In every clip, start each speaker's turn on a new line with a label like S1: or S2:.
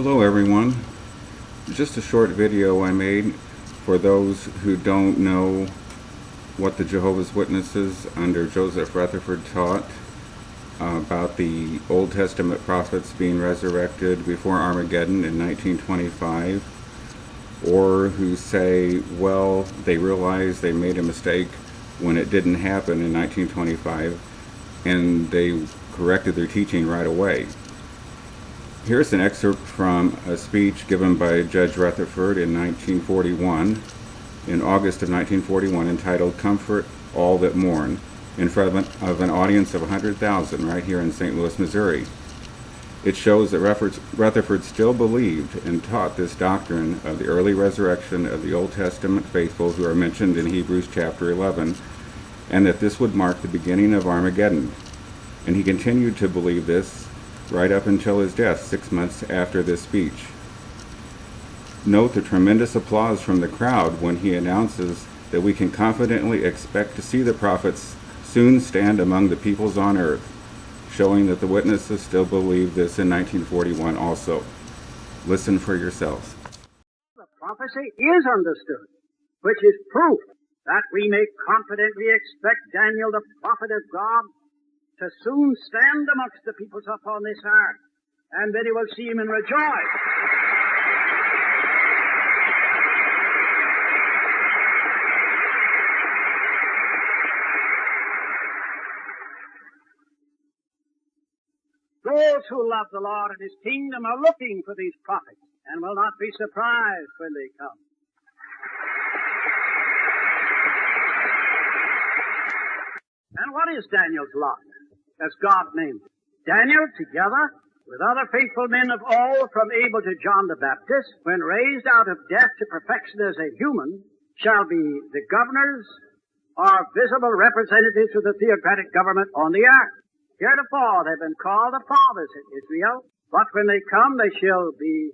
S1: Hello everyone. Just a short video I made for those who don't know what the Jehovah's Witnesses under Joseph Rutherford taught about the Old Testament prophets being resurrected before Armageddon in 1925, or who say, well, they realized they made a mistake when it didn't happen in 1925 and they corrected their teaching right away. Here's an excerpt from a speech given by Judge Rutherford in 1941, in August of 1941, entitled "Comfort All That Mourn," in front of an audience of 100,000 right here in St. Louis, Missouri. It shows that Rutherford still believed and taught this doctrine of the early resurrection of the Old Testament faithful who are mentioned in Hebrews chapter 11, and that this would mark the beginning of Armageddon. And he continued to believe this right up until his death 6 months after this speech. Note the tremendous applause from the crowd when he announces that we can confidently expect to see the prophets soon stand among the peoples on earth, showing that the witnesses still believe this in 1941 also. Listen for yourselves.
S2: The prophecy is understood, which is proof that we may confidently expect Daniel, the prophet of God, to soon stand amongst the peoples upon this earth, and then he will see him and rejoice. Those who love the Lord and His kingdom are looking for these prophets, and will not be surprised when they come. And what is Daniel's lot, as God named it? Daniel, together with other faithful men of old, from Abel to John the Baptist, when raised out of death to perfection as a human, shall be the governors or visible representatives of the theocratic government on the earth. Heretofore they've been called the fathers in Israel, but when they come they shall be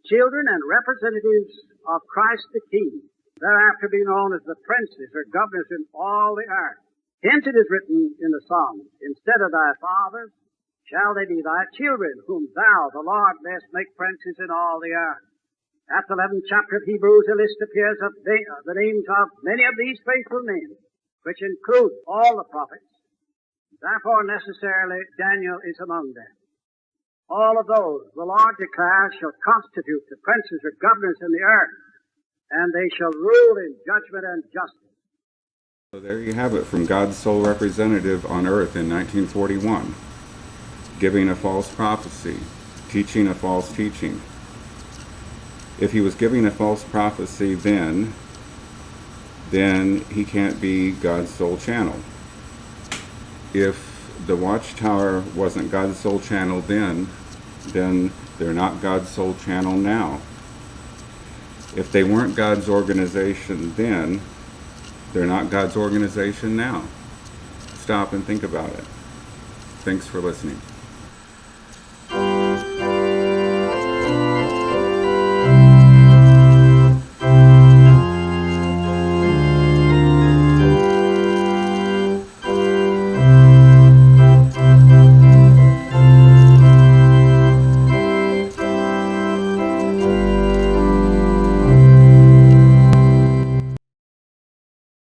S2: children and representatives of Christ the King, thereafter be known as the princes or governors in all the earth. Hence it is written in the Psalms, instead of thy fathers shall they be thy children, whom thou, the Lord, mayest make princes in all the earth. At the 11th chapter of Hebrews, a list appears of the names of many of these faithful men, which include all the prophets. Therefore, necessarily, Daniel is among them. All of those, the Lord declares, shall constitute the princes or governors in the earth, and they shall rule in judgment and justice.
S1: So there you have it from God's sole representative on earth in 1941, giving a false prophecy, teaching a false teaching. If he was giving a false prophecy then he can't be God's sole channel. If the Watchtower wasn't God's sole channel then they're not God's sole channel now. If they weren't God's organization then, they're not God's organization now. Stop and think about it. Thanks for listening.